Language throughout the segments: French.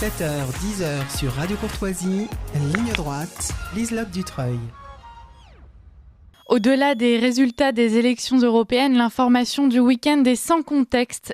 7h-10h sur Radio Courtoisie, ligne droite, Liselotte Dutreuil. Au-delà des résultats des élections européennes, l'information du week-end est sans conteste,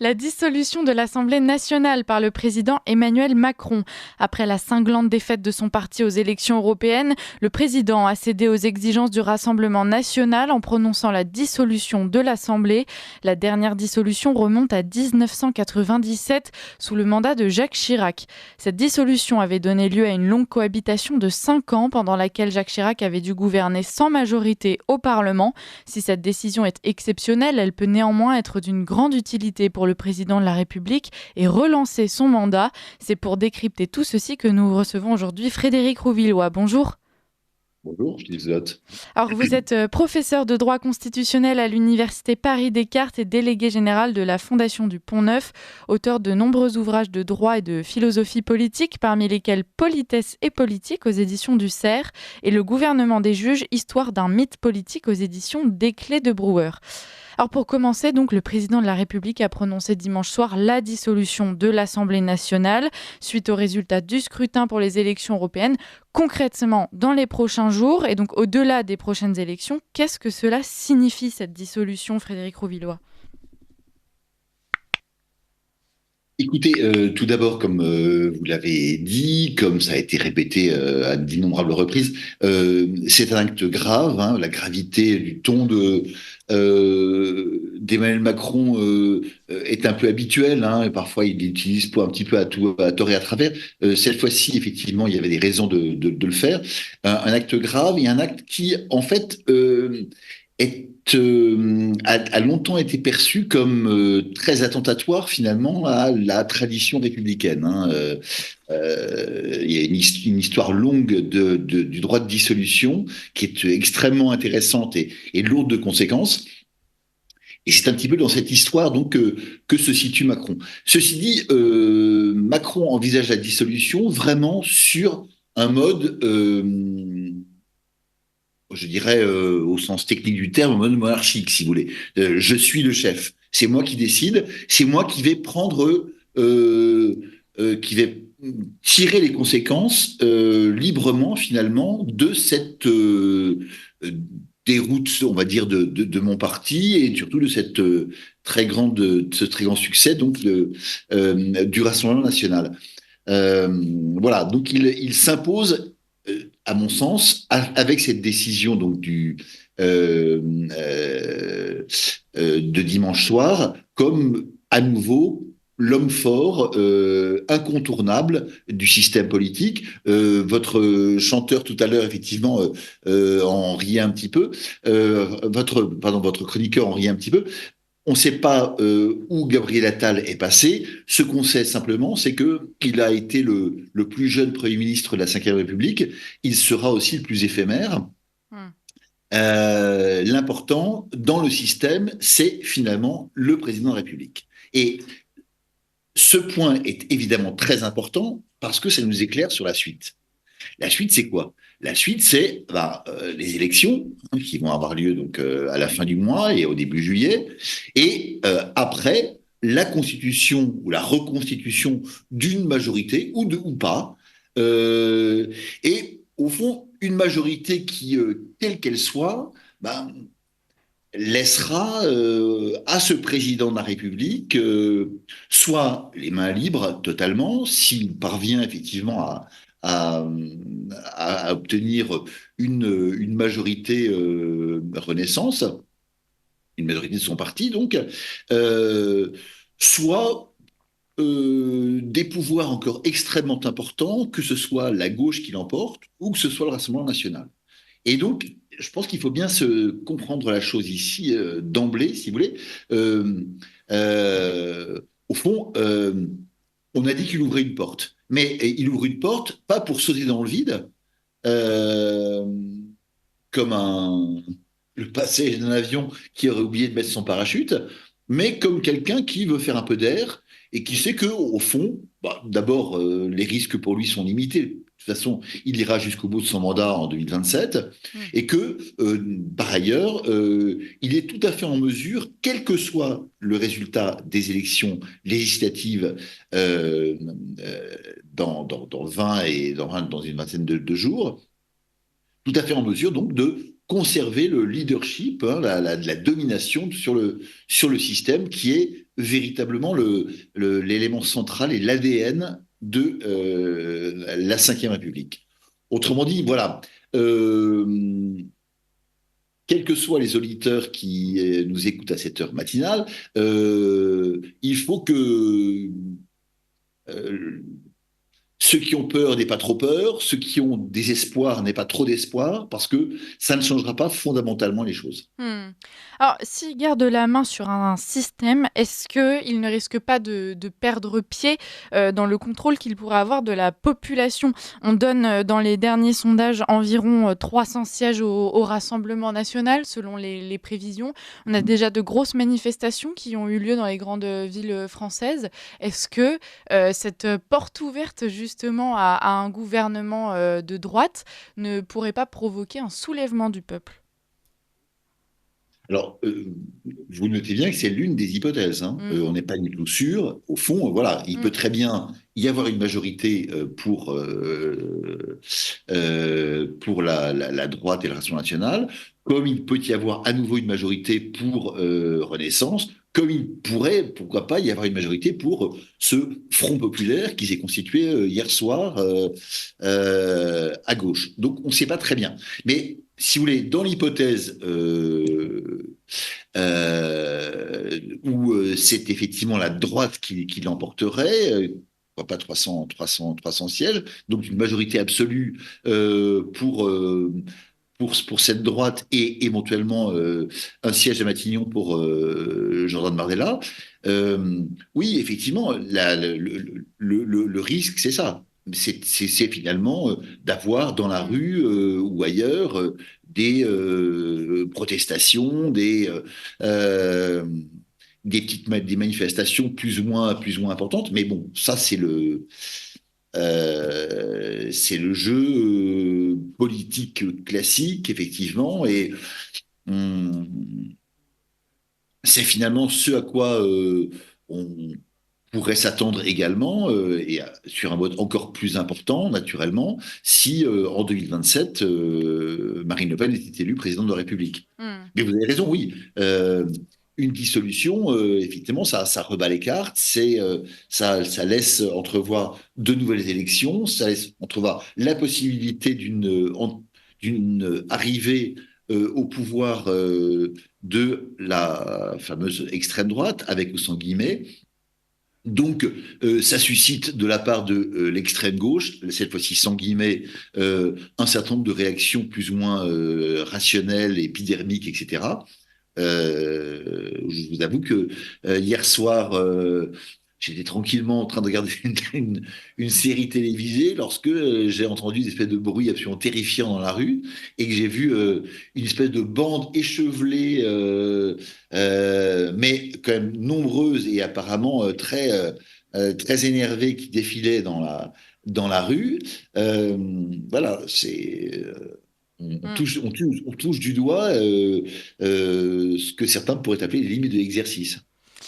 la dissolution de l'Assemblée nationale par le président Emmanuel Macron. Après la cinglante défaite de son parti aux élections européennes, le président a cédé aux exigences du Rassemblement national en prononçant la dissolution de l'Assemblée. La dernière dissolution remonte à 1997 sous le mandat de Jacques Chirac. Cette dissolution avait donné lieu à une longue cohabitation de 5 ans pendant laquelle Jacques Chirac avait dû gouverner sans majorité au Parlement. Si cette décision est exceptionnelle, elle peut néanmoins être d'une grande utilité pour le président de la République et relancer son mandat. C'est pour décrypter tout ceci que nous recevons aujourd'hui Frédéric Rouvillois. Bonjour. Bonjour, Liselotte. Alors, vous êtes professeur de droit constitutionnel à l'Université Paris-Descartes et délégué général de la Fondation du Pont-Neuf, auteur de nombreux ouvrages de droit et de philosophie politique, parmi lesquels Politesse et politique aux éditions du Cerf et Le gouvernement des juges, histoire d'un mythe politique aux éditions Desclés de Brouwer. Alors pour commencer, donc, le président de la République a prononcé dimanche soir la dissolution de l'Assemblée nationale suite aux résultats du scrutin pour les élections européennes. Concrètement, dans les prochains jours et donc au-delà des prochaines élections, qu'est-ce que cela signifie cette dissolution, Frédéric Rouvillois ? Écoutez, tout d'abord, comme vous l'avez dit, comme ça a été répété à d'innombrables reprises, c'est un acte grave. La gravité du ton d'Emmanuel Macron est un peu habituelle. Et parfois, il l'utilise pour un petit peu à tort et à travers. Cette fois-ci, effectivement, il y avait des raisons de le faire. Un acte grave et un acte qui, en fait, a longtemps été perçu comme très attentatoire finalement à la tradition républicaine. Il y a une histoire longue du droit de dissolution qui est extrêmement intéressante et lourde de conséquences. Et c'est un petit peu dans cette histoire donc que se situe Macron. Ceci dit, Macron envisage la dissolution vraiment sur un mode je dirais au sens technique du terme, en mode monarchique, si vous voulez. Je suis le chef. C'est moi qui décide. C'est moi qui vais prendre, qui vais tirer les conséquences librement, finalement, de cette déroute, on va dire, de mon parti et surtout de cette de ce très grand succès donc du Rassemblement national. Voilà. Donc il s'impose. À mon sens, avec cette décision donc de dimanche soir, comme à nouveau l'homme fort, incontournable du système politique. Votre chanteur tout à l'heure, effectivement, en riait un petit peu. Votre chroniqueur en riait un petit peu. On ne sait pas où Gabriel Attal est passé. Ce qu'on sait simplement, c'est qu'il a été le plus jeune Premier ministre de la Ve République. Il sera aussi le plus éphémère. L'important dans le système, c'est finalement le président de la République. Et ce point est évidemment très important parce que ça nous éclaire sur la suite. La suite, c'est quoi ? La suite, c'est les élections qui vont avoir lieu donc à la fin du mois et au début juillet, et après la constitution ou la reconstitution d'une majorité ou pas, et au fond une majorité qui, quelle qu'elle soit, laissera à ce président de la République soit les mains libres totalement s'il parvient effectivement à obtenir une majorité Renaissance, une majorité de son parti donc, soit des pouvoirs encore extrêmement importants, que ce soit la gauche qui l'emporte ou que ce soit le Rassemblement national. Et donc, je pense qu'il faut bien se comprendre la chose ici d'emblée, si vous voulez. Au fond, on a dit qu'il ouvrait une porte. Mais il ouvre une porte, pas pour sauter dans le vide, comme le passage d'un avion qui aurait oublié de mettre son parachute, mais comme quelqu'un qui veut faire un peu d'air et qui sait que, au fond, d'abord, les risques pour lui sont limités. toute façon, il ira jusqu'au bout de son mandat en 2027, et que, par ailleurs, il est tout à fait en mesure, quel que soit le résultat des élections législatives euh, dans 20 et dans une vingtaine de jours, tout à fait en mesure donc de conserver le leadership, hein, la domination sur le système qui est véritablement l'élément central et l'ADN de la Ve République. Autrement dit, voilà, euh, quels que soient les auditeurs qui nous écoutent à cette heure matinale, il faut que euh, ceux qui ont peur n'aient pas trop peur, ceux qui ont des espoirs n'aient pas trop d'espoir, parce que ça ne changera pas fondamentalement les choses. Hmm. Alors, s'il garde la main sur un système, est-ce qu'il ne risque pas de perdre pied dans le contrôle qu'il pourrait avoir de la population? On donne dans les derniers sondages environ 300 sièges au Rassemblement national, selon les prévisions. On a déjà de grosses manifestations qui ont eu lieu dans les grandes villes françaises. Est-ce que cette porte ouverte justement à un gouvernement de droite ne pourrait pas provoquer un soulèvement du peuple? Alors, vous notez bien que c'est l'une des hypothèses, hein. Mm. On n'est pas du tout sûr. Au fond, voilà, il Mm. peut très bien y avoir une majorité pour la droite et le Rassemblement national, comme il peut y avoir à nouveau une majorité pour Renaissance, comme il pourrait, pourquoi pas, y avoir une majorité pour ce Front populaire qui s'est constitué hier soir à gauche. Donc, on ne sait pas très bien. Mais si vous voulez, dans l'hypothèse où c'est effectivement la droite qui l'emporterait, pourquoi pas 300 sièges, donc une majorité absolue pour cette droite et éventuellement un siège à Matignon pour Jordan Bardella. Oui, effectivement, le risque, c'est ça. C'est finalement d'avoir dans la rue ou ailleurs des protestations, euh, des manifestations plus ou moins importantes. Mais bon, ça, c'est le jeu politique classique, effectivement, et hum, c'est finalement ce à quoi on pourrait s'attendre également, sur un vote encore plus important, naturellement, si en 2027, Marine Le Pen était élue présidente de la République. Mm. Mais vous avez raison, oui. Une dissolution, effectivement, ça rebat les cartes, ça laisse entrevoir de nouvelles élections, ça laisse entrevoir la possibilité d'une arrivée au pouvoir de la fameuse extrême droite, avec ou sans guillemets. Donc, ça suscite de la part de l'extrême gauche, cette fois-ci sans guillemets, un certain nombre de réactions plus ou moins rationnelles, épidermiques, etc. Je vous avoue que hier soir, j'étais tranquillement en train de regarder une série télévisée lorsque j'ai entendu une espèce de bruit absolument terrifiant dans la rue et que j'ai vu une espèce de bande échevelée, mais quand même nombreuse et apparemment très énervée qui défilait dans la rue. Euh, voilà, Mm. on touche du doigt ce que certains pourraient appeler les limites de l'exercice.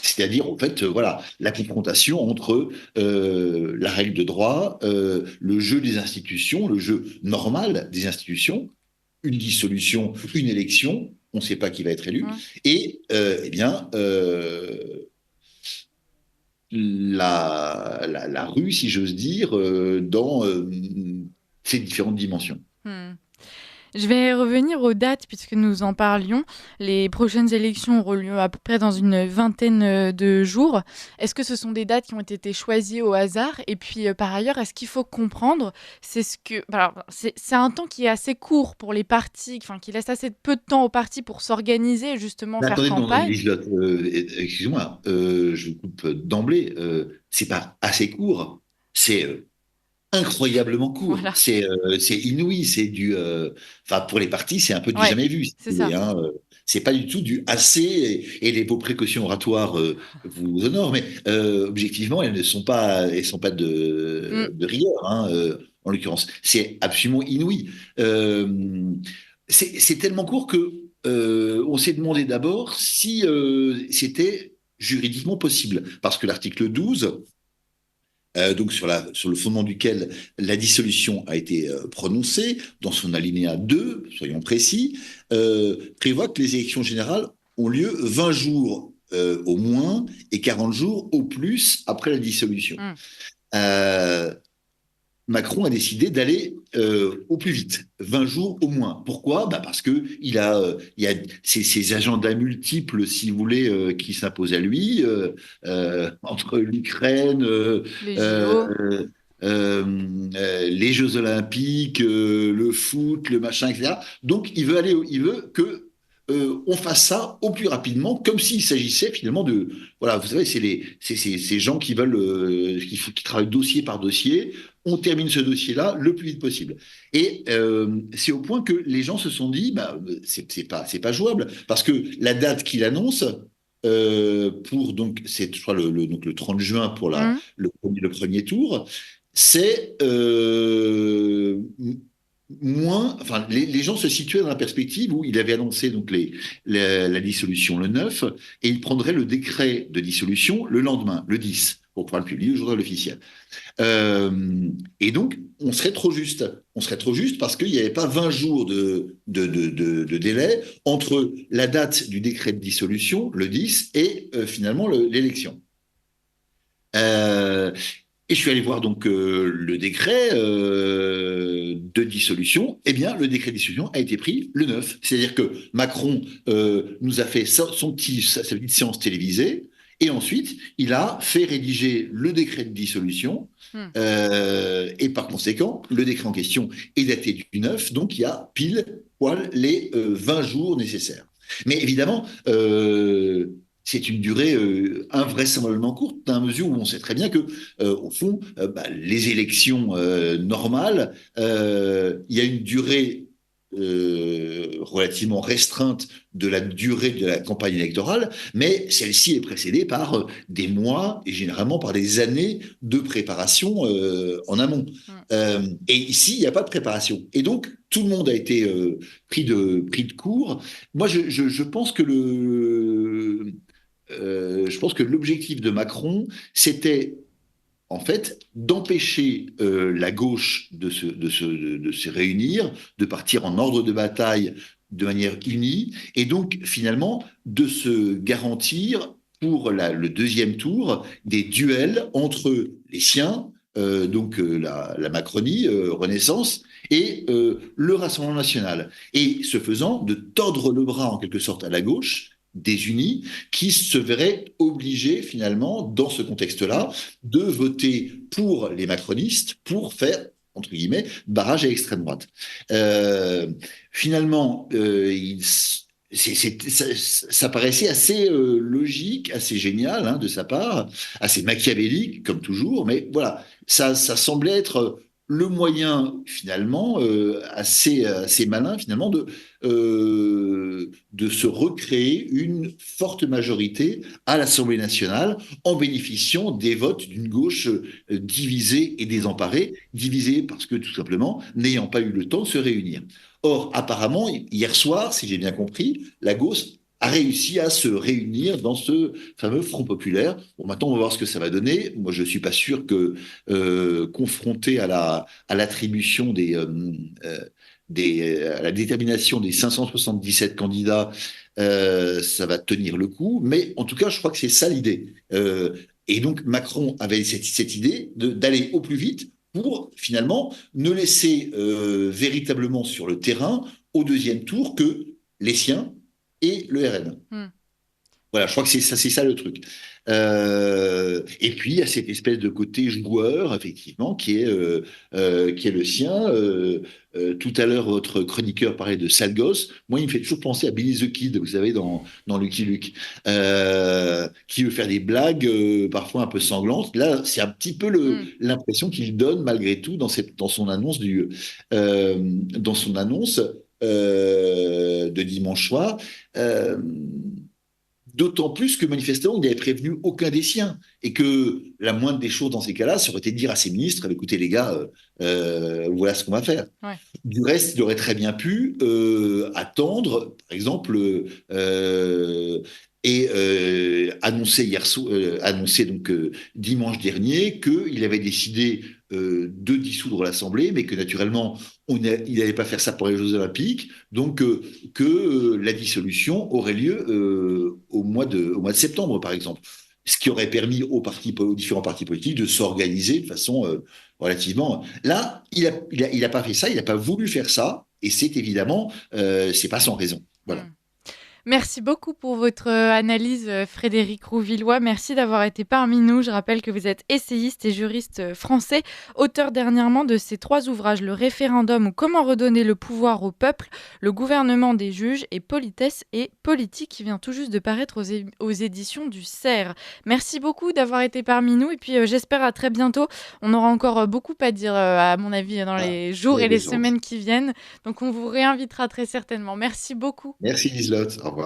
C'est-à-dire, en fait, voilà, la confrontation entre la règle de droit, le jeu des institutions, le jeu normal des institutions, une dissolution, une élection, on ne sait pas qui va être élu, Mm. et eh bien, la rue, si j'ose dire, dans ces différentes dimensions. Mm. Je vais revenir aux dates puisque nous en parlions. Les prochaines élections auront lieu à peu près dans une vingtaine de jours. Est-ce que ce sont des dates qui ont été choisies au hasard? Et puis par ailleurs, est-ce qu'il faut comprendre, c'est un temps qui est assez court pour les partis, enfin qui laisse assez peu de temps aux partis pour s'organiser et justement Mais faire attendez, non, campagne? excusez-moi, je vous coupe d'emblée. C'est pas assez court, c'est incroyablement court. Voilà. C'est inouï, enfin pour les partis, c'est un peu du Ouais, jamais vu, si c'est vous voulez, ça. hein. C'est pas du tout du assez vos précautions oratoires vous honorent, mais objectivement, elles sont pas Mm. de rigueur, hein. en l'occurrence. C'est absolument inouï. C'est tellement court que on s'est demandé d'abord si c'était juridiquement possible, parce que l'article 12, donc sur le fondement duquel la dissolution a été prononcée, dans son alinéa 2, soyons précis, prévoit que les élections générales ont lieu 20 jours au moins et 40 jours au plus après la dissolution. Euh, Macron a décidé d'aller au plus vite, 20 jours au moins. Pourquoi? Parce que il y a ces agendas multiples, si vous voulez, qui s'imposent à lui, entre l'Ukraine, Les JO. euh, les Jeux Olympiques, le foot, le machin, etc. Donc, il veut que on fasse ça au plus rapidement, comme s'il s'agissait finalement de, voilà, vous savez, ces gens qui veulent, qui travaillent dossier par dossier. On termine ce dossier-là le plus vite possible. Et c'est au point que les gens se sont dit, c'est pas jouable, parce que la date qu'il annonce, pour donc c'est je crois donc le 30 juin pour Mmh. le premier tour, c'est enfin les gens se situaient dans la perspective où il avait annoncé donc la dissolution le 9 et il prendrait le décret de dissolution le lendemain, le 10, pour pouvoir le publier au journal officiel. Et donc, on serait trop juste. On serait trop juste parce qu'il n'y avait pas 20 jours de délai entre la date du décret de dissolution, le 10, et finalement l'élection. Euh, et je suis allé voir donc le décret de dissolution. Eh bien, le décret de dissolution a été pris le 9. C'est-à-dire que Macron nous a fait sa petite séance télévisée. Et ensuite, il a fait rédiger le décret de dissolution. Et par conséquent, le décret en question est daté du 9. Donc, il y a pile poil les 20 jours nécessaires. Mais évidemment, c'est une durée invraisemblablement courte, dans la mesure où on sait très bien que, au fond, les élections normales, il y a une durée relativement restreinte de la durée de la campagne électorale, mais celle-ci est précédée par des mois et généralement par des années de préparation en amont. Et ici, il n'y a pas de préparation. Et donc, tout le monde a été pris de court. Moi, je pense que je pense que l'objectif de Macron, c'était en fait d'empêcher la gauche de se réunir, de partir en ordre de bataille de manière unie, et donc finalement de se garantir pour le deuxième tour des duels entre les siens, la Macronie, Renaissance, et le Rassemblement national. Et ce faisant, de tordre le bras en quelque sorte à la gauche, des unis, qui se verraient obligés finalement, dans ce contexte-là, de voter pour les macronistes pour faire entre guillemets, barrage à l'extrême droite. Finalement, ça paraissait assez logique, assez génial de sa part, assez machiavélique comme toujours, mais voilà, ça semblait être le moyen finalement assez malin finalement de se recréer une forte majorité à l'Assemblée nationale en bénéficiant des votes d'une gauche divisée et désemparée, divisée parce que tout simplement n'ayant pas eu le temps de se réunir. Or, apparemment, hier soir, si j'ai bien compris, la gauche a réussi à se réunir dans ce fameux Front populaire. Bon, maintenant, on va voir ce que ça va donner. Moi, je ne suis pas sûr que, confronté à l'attribution à la détermination des 577 candidats, ça va tenir le coup. Mais en tout cas, je crois que c'est ça l'idée. Et donc, Macron avait cette idée d'aller au plus vite pour finalement ne laisser véritablement sur le terrain au deuxième tour que les siens et le RN. Voilà, je crois que c'est ça le truc. Et puis, il y a cette espèce de côté joueur, effectivement, qui est le sien. Tout à l'heure, votre chroniqueur parlait de sale gosse. Moi, il me fait toujours penser à Billy the Kid, vous savez, dans Lucky Luke, qui veut faire des blagues parfois un peu sanglantes. Là, c'est un petit peu l'impression qu'il donne, malgré tout, dans son annonce dans son annonce de dimanche soir. d'autant plus que manifestement, il n'avait prévenu aucun des siens, et que la moindre des choses dans ces cas-là, ça aurait été de dire à ses ministres, écoutez les gars, voilà ce qu'on va faire. Ouais. Du reste, il aurait très bien pu attendre, par exemple, annoncer donc dimanche dernier qu'il avait décidé de dissoudre l'Assemblée, mais que naturellement il n'allait pas faire ça pour les Jeux Olympiques, donc que la dissolution aurait lieu au mois de septembre, par exemple. Ce qui aurait permis aux différents partis politiques de s'organiser de façon relativement. Là, il a pas fait ça, il n'a pas voulu faire ça, et c'est évidemment, c'est pas sans raison. Voilà. Mm. Merci beaucoup pour votre analyse, Frédéric Rouvillois. Merci d'avoir été parmi nous. Je rappelle que vous êtes essayiste et juriste français, auteur dernièrement de ces 3 ouvrages, Le référendum ou Comment redonner le pouvoir au peuple, Le gouvernement des juges et Politesse et politique, qui vient tout juste de paraître aux éditions du CERF. Merci beaucoup d'avoir été parmi nous et puis j'espère à très bientôt. On aura encore beaucoup à dire, à mon avis, dans les jours et les semaines qui viennent. Donc on vous réinvitera très certainement. Merci beaucoup. Merci Liselotte, au revoir.